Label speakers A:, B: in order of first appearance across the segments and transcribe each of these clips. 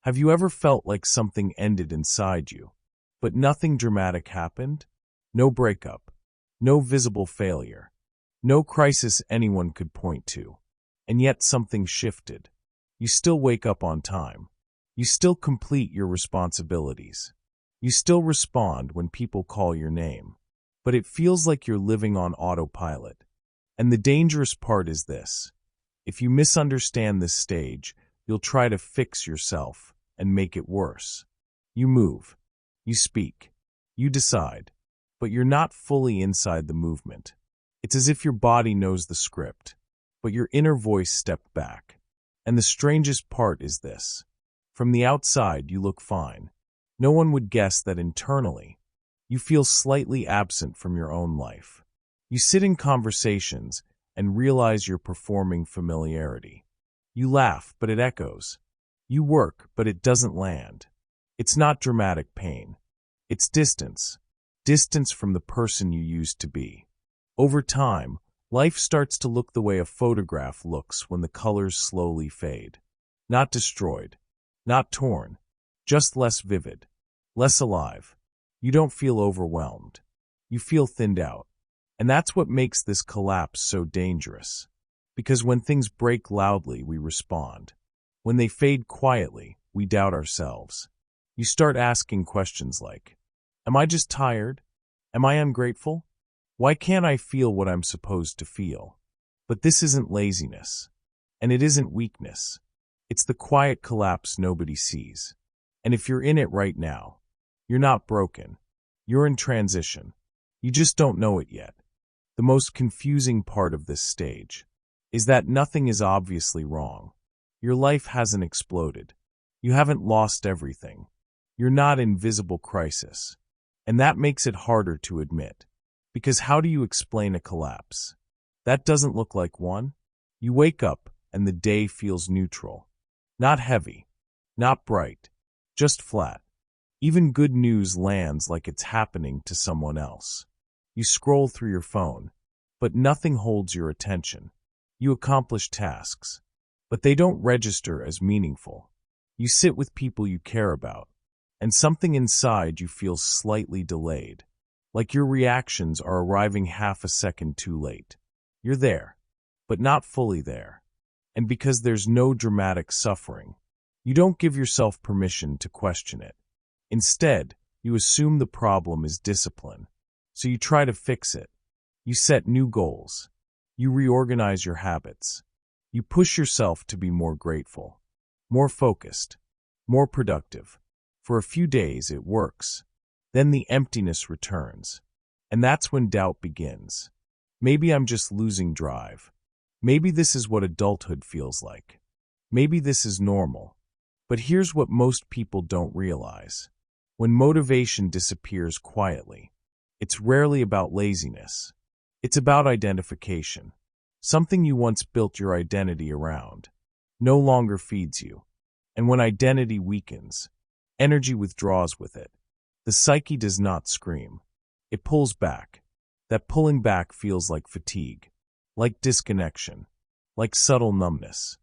A: Have you ever felt like something ended inside you, but nothing dramatic happened? No breakup, no visible failure, no crisis anyone could point to. And yet something shifted. You still wake up on time. You still complete your responsibilities. You still respond when people call your name. But it feels like you're living on autopilot. And the dangerous part is this. If you misunderstand this stage, you'll try to fix yourself and make it worse. You move. You speak. You decide. But you're not fully inside the movement. It's as if your body knows the script, but your inner voice stepped back. And the strangest part is this. From the outside, you look fine. No one would guess that internally, you feel slightly absent from your own life. You sit in conversations and realize you're performing familiarity. You laugh, but it echoes. You work, but it doesn't land. It's not dramatic pain. It's distance. Distance from the person you used to be. Over time, life starts to look the way a photograph looks when the colors slowly fade. Not destroyed. Not torn. Just less vivid. Less alive. You don't feel overwhelmed. You feel thinned out. And that's what makes this collapse so dangerous. Because when things break loudly, we respond. When they fade quietly, we doubt ourselves. You start asking questions like, am I just tired? Am I ungrateful? Why can't I feel what I'm supposed to feel? But this isn't laziness. And it isn't weakness. It's the quiet collapse nobody sees. And if you're in it right now, you're not broken. You're in transition. You just don't know it yet. The most confusing part of this stage is that nothing is obviously wrong. Your life hasn't exploded. You haven't lost everything. You're not in visible crisis. And that makes it harder to admit. Because how do you explain a collapse? That doesn't look like one. You wake up and the day feels neutral. Not heavy. Not bright. Just flat. Even good news lands like it's happening to someone else. You scroll through your phone, but nothing holds your attention. You accomplish tasks, but they don't register as meaningful. You sit with people you care about, and something inside you feels slightly delayed, like your reactions are arriving half a second too late. You're there, but not fully there. And because there's no dramatic suffering, you don't give yourself permission to question it. Instead, you assume the problem is discipline, so you try to fix it. You set new goals. You reorganize your habits. You push yourself to be more grateful, more focused, more productive. For a few days, it works. Then the emptiness returns. And that's when doubt begins. Maybe I'm just losing drive. Maybe this is what adulthood feels like. Maybe this is normal. But here's what most people don't realize. When motivation disappears quietly, it's rarely about laziness. It's about identification. Something you once built your identity around no longer feeds you. And when identity weakens, energy withdraws with it. The psyche does not scream. It pulls back. That pulling back feels like fatigue, like disconnection, like subtle numbness.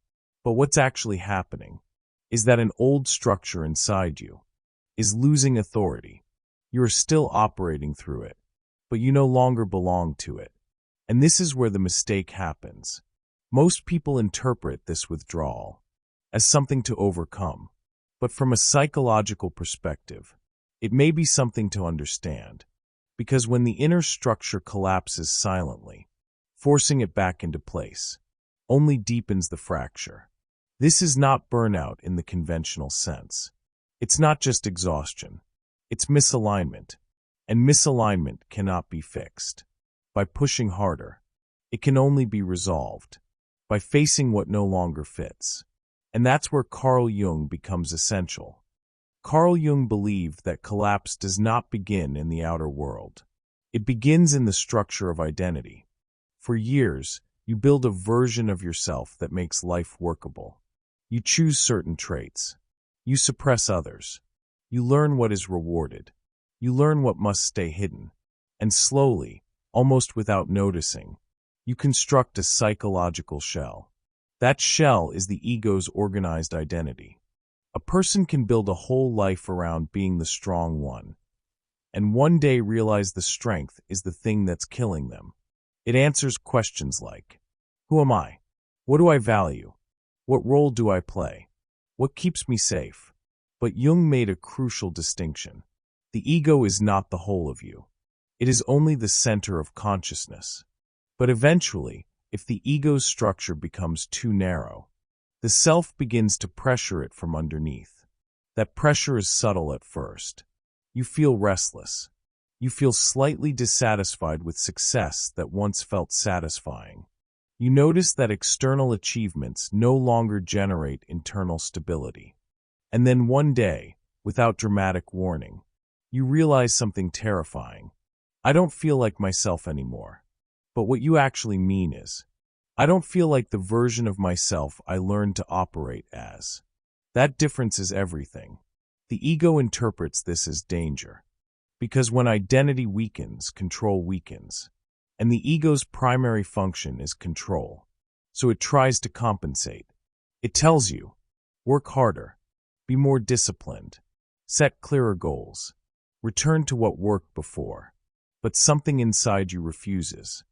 A: But what's actually happening is that an old structure inside you is losing authority. You are still operating through it, but you no longer belong to it. And this is where the mistake happens. Most people interpret this withdrawal as something to overcome, but from a psychological perspective, it may be something to understand, because when the inner structure collapses silently, forcing it back into place only deepens the fracture. This is not burnout in the conventional sense. It's not just exhaustion. It's misalignment. And misalignment cannot be fixed by pushing harder. It can only be resolved by facing what no longer fits. And that's where Carl Jung becomes essential. Carl Jung believed that collapse does not begin in the outer world. It begins in the structure of identity. For years, you build a version of yourself that makes life workable. You choose certain traits. You suppress others. You learn what is rewarded. You learn what must stay hidden. And slowly, almost without noticing, you construct a psychological shell. That shell is the ego's organized identity. A person can build a whole life around being the strong one, and one day realize the strength is the thing that's killing them. It answers questions like, who am I? What do I value? What role do I play? What keeps me safe? But Jung made a crucial distinction. The ego is not the whole of you. It is only the center of consciousness. But eventually, if the ego's structure becomes too narrow, the self begins to pressure it from underneath. That pressure is subtle at first. You feel restless. You feel slightly dissatisfied with success that once felt satisfying. You notice that external achievements no longer generate internal stability. And then one day, without dramatic warning, you realize something terrifying. I don't feel like myself anymore. But what you actually mean is, I don't feel like the version of myself I learned to operate as. That difference is everything. The ego interprets this as danger. Because when identity weakens, control weakens. And the ego's primary function is control. So it tries to compensate. It tells you, work harder, be more disciplined, set clearer goals, return to what worked before. But something inside you refuses.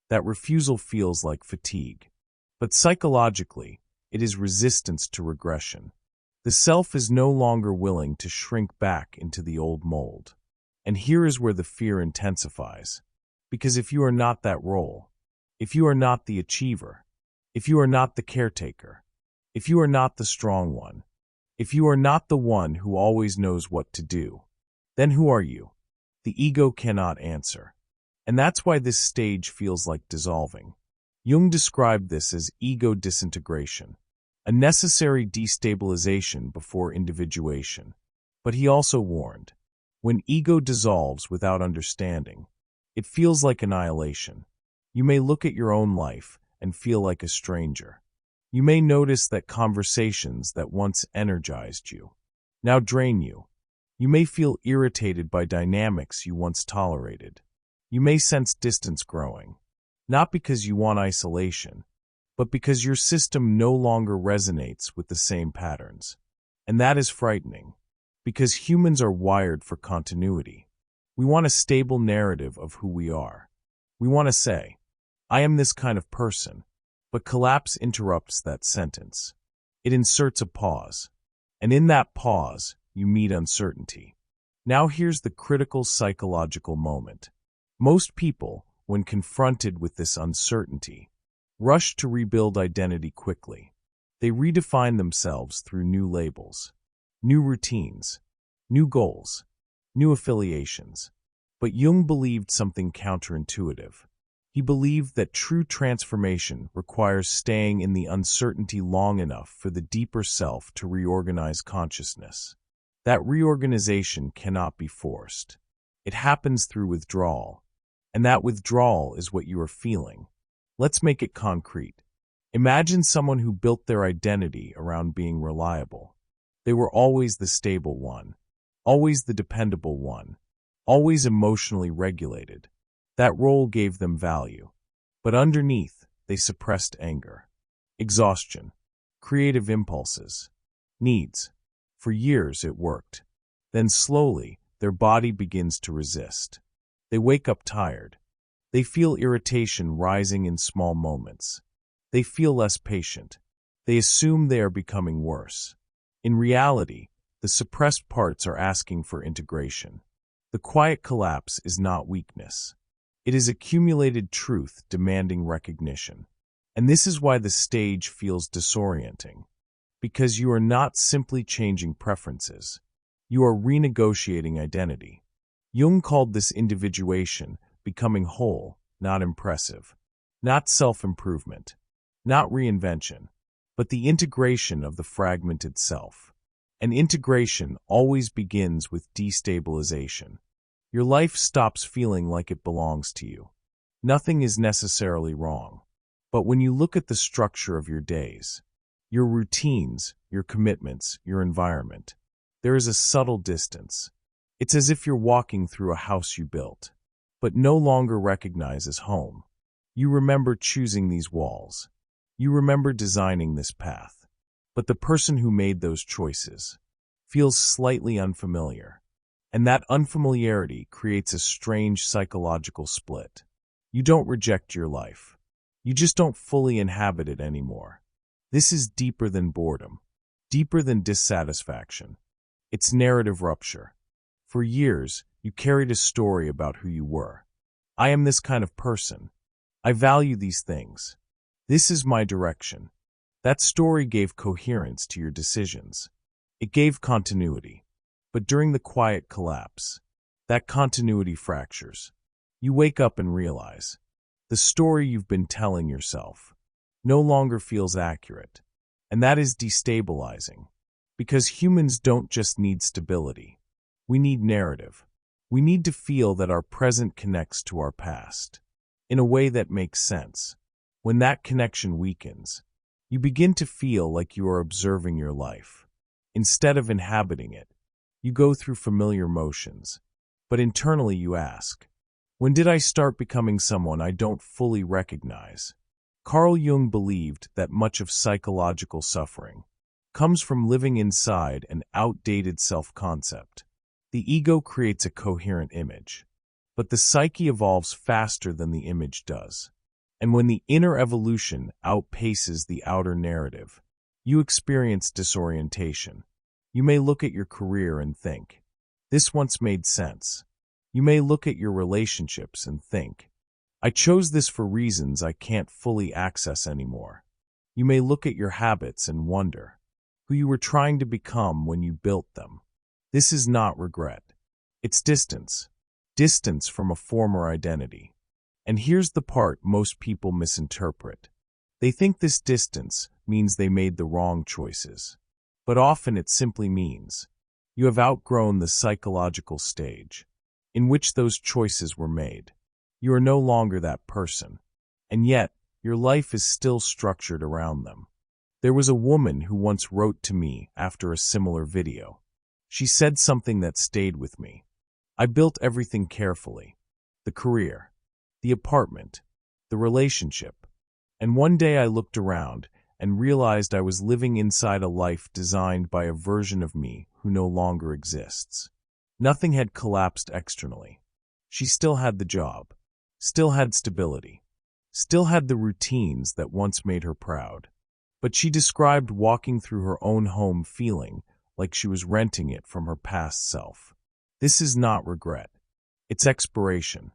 A: That refusal feels like fatigue. But psychologically, it is resistance to regression. The self is no longer willing to shrink back into the old mold. And here is where the fear intensifies. Because if you are not that role, if you are not the achiever, if you are not the caretaker, if you are not the strong one, if you are not the one who always knows what to do, then who are you? The ego cannot answer. And that's why this stage feels like dissolving. Jung described this as ego disintegration, a necessary destabilization before individuation. But he also warned, when ego dissolves without understanding, it feels like annihilation. You may look at your own life and feel like a stranger. You may notice that conversations that once energized you now drain you. You may feel irritated by dynamics you once tolerated. You may sense distance growing, not because you want isolation, but because your system no longer resonates with the same patterns. And that is frightening, because humans are wired for continuity. We want a stable narrative of who we are. We want to say, I am this kind of person, but collapse interrupts that sentence. It inserts a pause, and in that pause, you meet uncertainty. Now here's the critical psychological moment. Most people, when confronted with this uncertainty, rush to rebuild identity quickly. They redefine themselves through new labels, new routines, new goals, new affiliations. But Jung believed something counterintuitive. He believed that true transformation requires staying in the uncertainty long enough for the deeper self to reorganize consciousness. That reorganization cannot be forced. It happens through withdrawal. And that withdrawal is what you are feeling. Let's make it concrete. Imagine someone who built their identity around being reliable. They were always the stable one, always the dependable one, always emotionally regulated. That role gave them value. But underneath, they suppressed anger, exhaustion, creative impulses, needs. For years it worked. Then slowly, their body begins to resist. They wake up tired. They feel irritation rising in small moments. They feel less patient. They assume they are becoming worse. In reality, the suppressed parts are asking for integration. The quiet collapse is not weakness. It is accumulated truth demanding recognition. And this is why the stage feels disorienting. Because you are not simply changing preferences. You are renegotiating identity. Jung called this individuation, becoming whole, not impressive, not self-improvement, not reinvention, but the integration of the fragmented self. And integration always begins with destabilization. Your life stops feeling like it belongs to you. Nothing is necessarily wrong. But when you look at the structure of your days, your routines, your commitments, your environment, there is a subtle distance. It's as if you're walking through a house you built, but no longer recognize as home. You remember choosing these walls. You remember designing this path. but the person who made those choices feels slightly unfamiliar. And that unfamiliarity creates a strange psychological split. You don't reject your life. You just don't fully inhabit it anymore. This is deeper than boredom, deeper than dissatisfaction. It's narrative rupture. For years, you carried a story about who you were. I am this kind of person. I value these things. This is my direction. That story gave coherence to your decisions. It gave continuity. But during the quiet collapse, that continuity fractures. You wake up and realize the story you've been telling yourself no longer feels accurate. And that is destabilizing. Because humans don't just need stability. We need narrative. We need to feel that our present connects to our past in a way that makes sense. When that connection weakens, you begin to feel like you are observing your life. Instead of inhabiting it, you go through familiar motions. But internally you ask, when did I start becoming someone I don't fully recognize? Carl Jung believed that much of psychological suffering comes from living inside an outdated self-concept. The ego creates a coherent image, but the psyche evolves faster than the image does. And when the inner evolution outpaces the outer narrative, you experience disorientation. You may look at your career and think, this once made sense. You may look at your relationships and think, I chose this for reasons I can't fully access anymore. You may look at your habits and wonder who you were trying to become when you built them. This is not regret. It's distance. Distance from a former identity. And here's the part most people misinterpret. They think this distance means they made the wrong choices. But often it simply means you have outgrown the psychological stage in which those choices were made. You are no longer that person, and yet your life is still structured around them. There was a woman who once wrote to me after a similar video. She said something that stayed with me. I built everything carefully. The career, the apartment, the relationship. And one day I looked around and realized I was living inside a life designed by a version of me who no longer exists. Nothing had collapsed externally. She still had the job, still had stability, still had the routines that once made her proud. But she described walking through her own home feeling like she was renting it from her past self. This is not regret. It's expiration.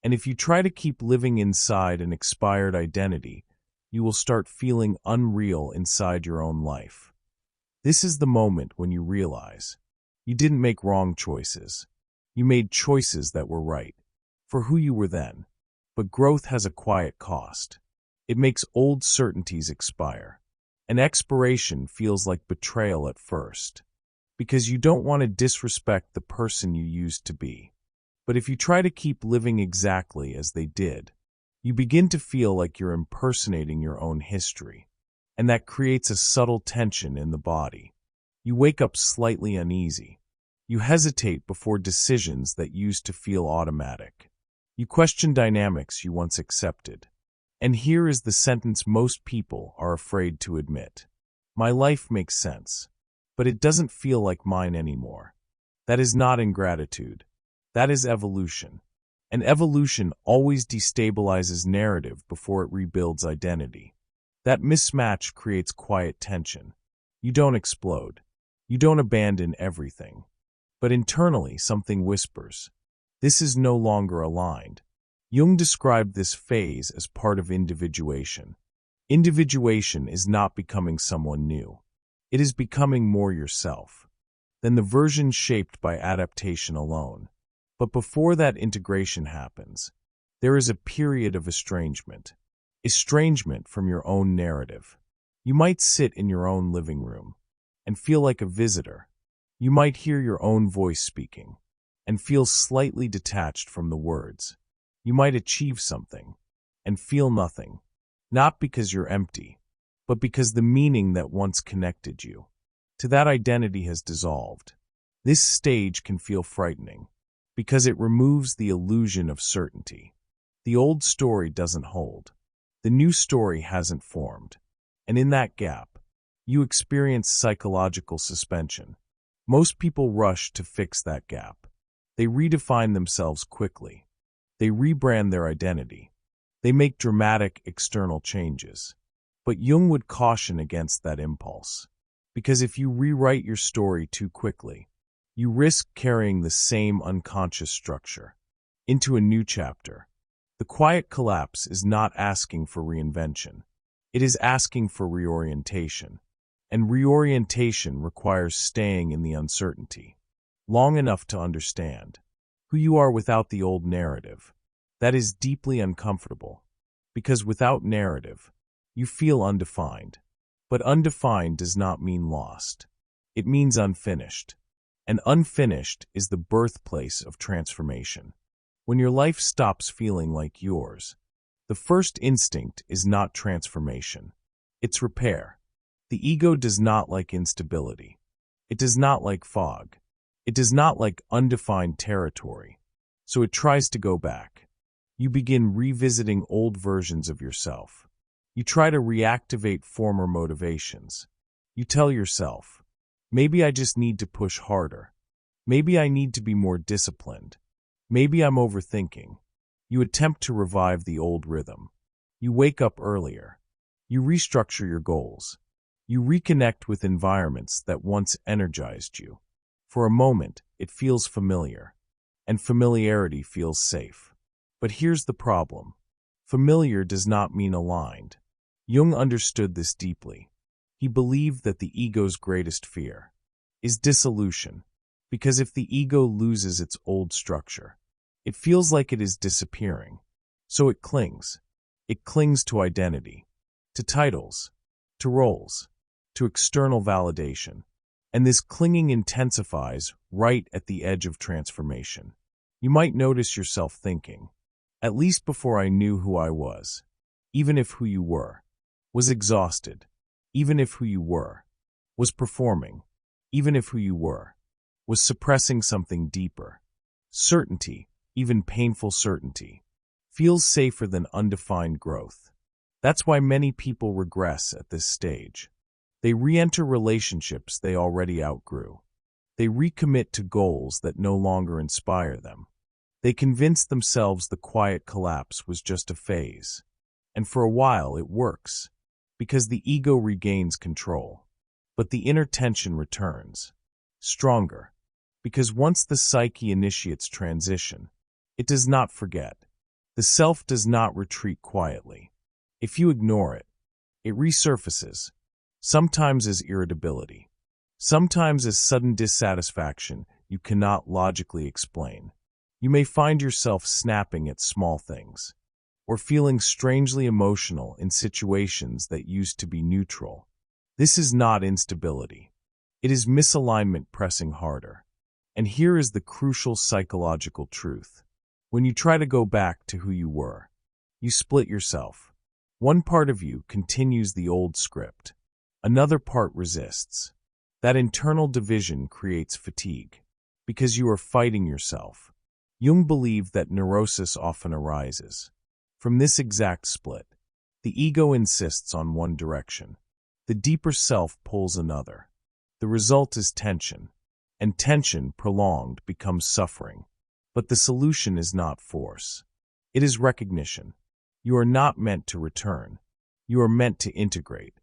A: And if you try to keep living inside an expired identity, you will start feeling unreal inside your own life. This is the moment when you realize you didn't make wrong choices. You made choices that were right for who you were then. But growth has a quiet cost. It makes old certainties expire. An expiration feels like betrayal at first, because you don't want to disrespect the person you used to be. But if you try to keep living exactly as they did, you begin to feel like you're impersonating your own history, and that creates a subtle tension in the body. You wake up slightly uneasy. You hesitate before decisions that used to feel automatic. You question dynamics you once accepted. And here is the sentence most people are afraid to admit. My life makes sense, but it doesn't feel like mine anymore. That is not ingratitude. That is evolution. And evolution always destabilizes narrative before it rebuilds identity. That mismatch creates quiet tension. You don't explode. You don't abandon everything. But internally, something whispers. This is no longer aligned. Jung described this phase as part of individuation. Individuation is not becoming someone new. It is becoming more yourself than the version shaped by adaptation alone. But before that integration happens, there is a period of estrangement. Estrangement from your own narrative. You might sit in your own living room and feel like a visitor. You might hear your own voice speaking and feel slightly detached from the words. You might achieve something and feel nothing, not because you're empty, but because the meaning that once connected you to that identity has dissolved. This stage can feel frightening because it removes the illusion of certainty. The old story doesn't hold. The new story hasn't formed. And in that gap, You experience psychological suspension. Most people rush to fix that gap. They redefine themselves quickly. They rebrand their identity. They make dramatic external changes. But Jung would caution against that impulse. Because if you rewrite your story too quickly, you risk carrying the same unconscious structure into a new chapter. The quiet collapse is not asking for reinvention. It is asking for reorientation. And reorientation requires staying in the uncertainty long enough to understand who you are without the old narrative. That is deeply uncomfortable, because without narrative, you feel undefined. But undefined does not mean lost. It means unfinished. And unfinished is the birthplace of transformation. When your life stops feeling like yours, the first instinct is not transformation. It's repair. The ego does not like instability. It does not like fog. It does not like undefined territory. So it tries to go back. You begin revisiting old versions of yourself. You try to reactivate former motivations. You tell yourself, maybe I just need to push harder. Maybe I need to be more disciplined. Maybe I'm overthinking. You attempt to revive the old rhythm. You wake up earlier. You restructure your goals. You reconnect with environments that once energized you. For a moment, it feels familiar. And familiarity feels safe. But here's the problem. Familiar does not mean aligned. Jung understood this deeply. He believed that the ego's greatest fear is dissolution, because if the ego loses its old structure, it feels like it is disappearing. So it clings. It clings to identity, to titles, to roles, to external validation. And this clinging intensifies right at the edge of transformation. You might notice yourself thinking, at least before I knew who I was, even if who you were, was exhausted, even if who you were, was performing, even if who you were, was suppressing something deeper. Certainty, even painful certainty, feels safer than undefined growth. That's why many people regress at this stage. They re-enter relationships they already outgrew. They recommit to goals that no longer inspire them. They convince themselves the quiet collapse was just a phase. And for a while it works, because the ego regains control. But the inner tension returns, stronger, because once the psyche initiates transition, it does not forget. The self does not retreat quietly. If you ignore it, it resurfaces, sometimes as irritability, sometimes as sudden dissatisfaction you cannot logically explain. You may find yourself snapping at small things, or feeling strangely emotional in situations that used to be neutral. This is not instability. It is misalignment pressing harder. And here is the crucial psychological truth. When you try to go back to who you were, you split yourself. One part of you continues the old script. Another part resists. That internal division creates fatigue, because you are fighting yourself. Jung believed that neurosis often arises from this exact split. The ego insists on one direction. The deeper self pulls another. The result is tension, and tension prolonged becomes suffering. But the solution is not force. It is recognition. You are not meant to return. You are meant to integrate.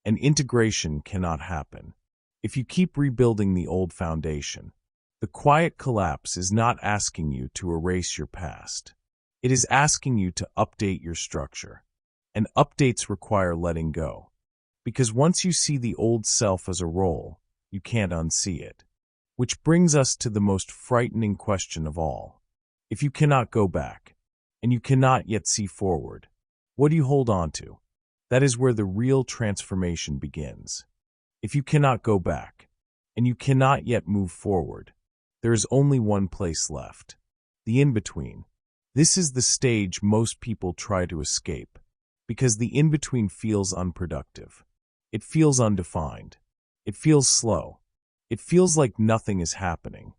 A: And integration cannot happen if you keep rebuilding the old foundation. The quiet collapse is not asking you to erase your past. It is asking you to update your structure. And updates require letting go. Because once you see the old self as a role, you can't unsee it. Which brings us to the most frightening question of all. If you cannot go back, and you cannot yet see forward, what do you hold on to? That is where the real transformation begins. If you cannot go back, and you cannot yet move forward, there is only one place left. The in-between. This is the stage most people try to escape, because the in-between feels unproductive. It feels undefined. It feels slow. It feels like nothing is happening.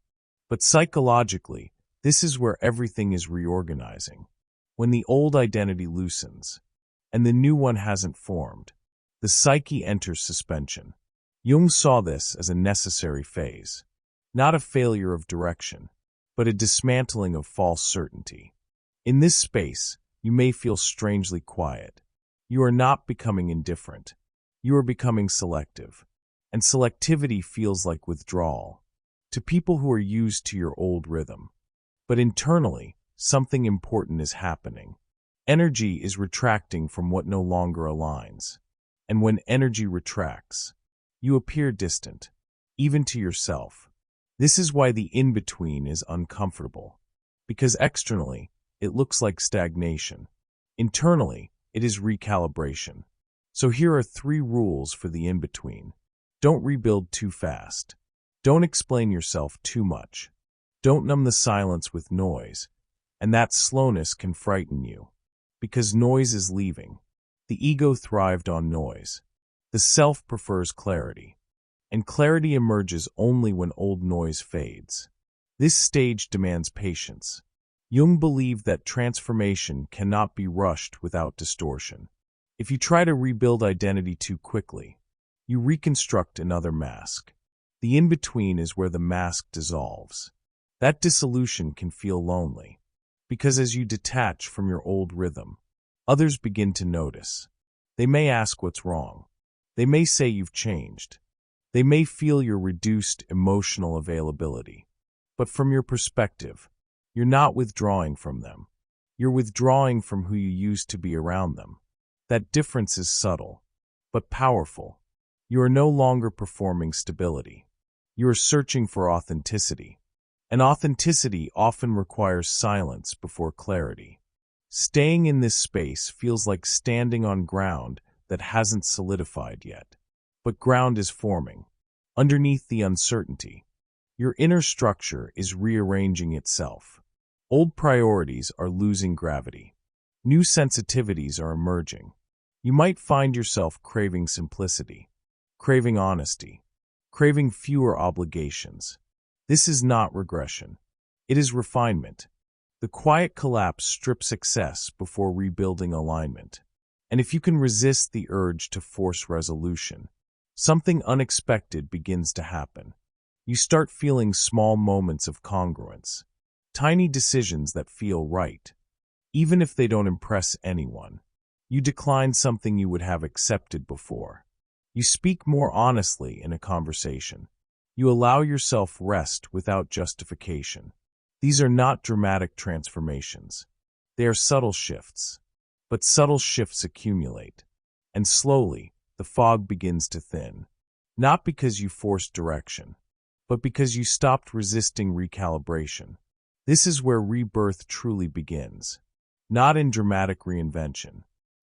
A: But psychologically, this is where everything is reorganizing. When the old identity loosens, and the new one hasn't formed, the psyche enters suspension. Jung saw this as a necessary phase, not a failure of direction, but a dismantling of false certainty. In this space, you may feel strangely quiet. You are not becoming indifferent. You are becoming selective. And selectivity feels like withdrawal to people who are used to your old rhythm. But internally, something important is happening. Energy is retracting from what no longer aligns. And when energy retracts, you appear distant, even to yourself. This is why the in-between is uncomfortable. Because externally, it looks like stagnation. Internally, it is recalibration. So here are 3 rules for the in-between. Don't rebuild too fast. Don't explain yourself too much. Don't numb the silence with noise. And that slowness can frighten you. Because noise is leaving. The ego thrived on noise. The self prefers clarity. And clarity emerges only when old noise fades. This stage demands patience. Jung believed that transformation cannot be rushed without distortion. If you try to rebuild identity too quickly, you reconstruct another mask. The in-between is where the mask dissolves. That dissolution can feel lonely, because as you detach from your old rhythm, others begin to notice. They may ask what's wrong. They may say you've changed. They may feel your reduced emotional availability. But from your perspective, you're not withdrawing from them. You're withdrawing from who you used to be around them. That difference is subtle, but powerful. You are no longer performing stability. You are searching for authenticity. And authenticity often requires silence before clarity. Staying in this space feels like standing on ground that hasn't solidified yet. But ground is forming. Underneath the uncertainty, your inner structure is rearranging itself. Old priorities are losing gravity. New sensitivities are emerging. You might find yourself craving simplicity, craving honesty, craving fewer obligations. This is not regression. It is refinement. The quiet collapse strips success before rebuilding alignment. And if you can resist the urge to force resolution, something unexpected begins to happen. You start feeling small moments of congruence, tiny decisions that feel right, even if they don't impress anyone. You decline something you would have accepted before. You speak more honestly in a conversation. You allow yourself rest without justification. These are not dramatic transformations. They are subtle shifts. But subtle shifts accumulate. And slowly, the fog begins to thin. Not because you forced direction, but because you stopped resisting recalibration. This is where rebirth truly begins. Not in dramatic reinvention,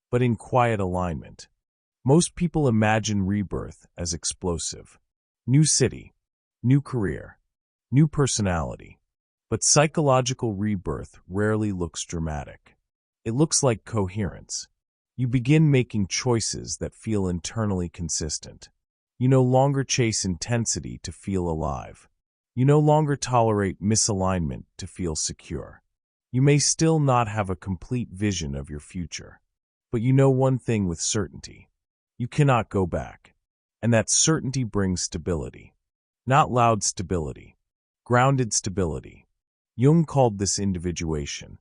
A: but in quiet alignment. Most people imagine rebirth as explosive. New city, new career, new personality. But psychological rebirth rarely looks dramatic. It looks like coherence. You begin making choices that feel internally consistent. You no longer chase intensity to feel alive. You no longer tolerate misalignment to feel secure. You may still not have a complete vision of your future, but you know one thing with certainty. You cannot go back. And that certainty brings stability. Not loud stability, grounded stability. Jung called this individuation,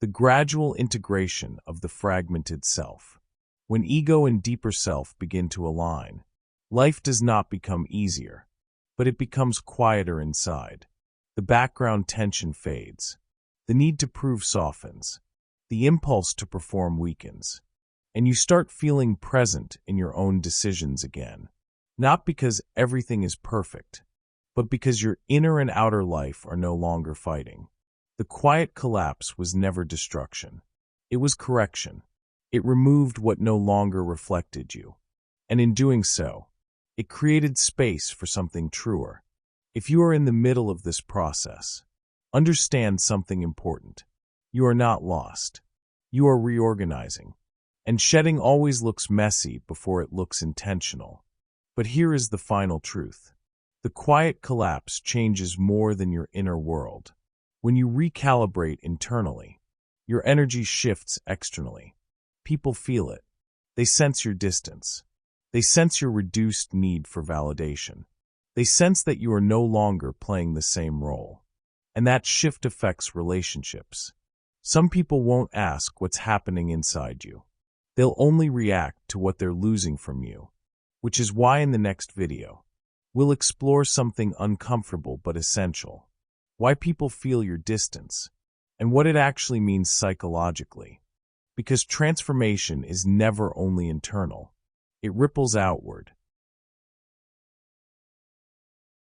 A: the gradual integration of the fragmented self. When ego and deeper self begin to align, life does not become easier, but it becomes quieter inside. The background tension fades. The need to prove softens. The impulse to perform weakens. And you start feeling present in your own decisions again. Not because everything is perfect, but because your inner and outer life are no longer fighting. The quiet collapse was never destruction. It was correction. It removed what no longer reflected you. And in doing so, it created space for something truer. If you are in the middle of this process, understand something important. You are not lost. You are reorganizing. And shedding always looks messy before it looks intentional. But here is the final truth. The quiet collapse changes more than your inner world. When you recalibrate internally, your energy shifts externally. People feel it. They sense your distance. They sense your reduced need for validation. They sense that you are no longer playing the same role. And that shift affects relationships. Some people won't ask what's happening inside you. They'll only react to what they're losing from you. Which is why in the next video, we'll explore something uncomfortable but essential. Why people feel your distance, and what it actually means psychologically. Because transformation is never only internal. It ripples outward.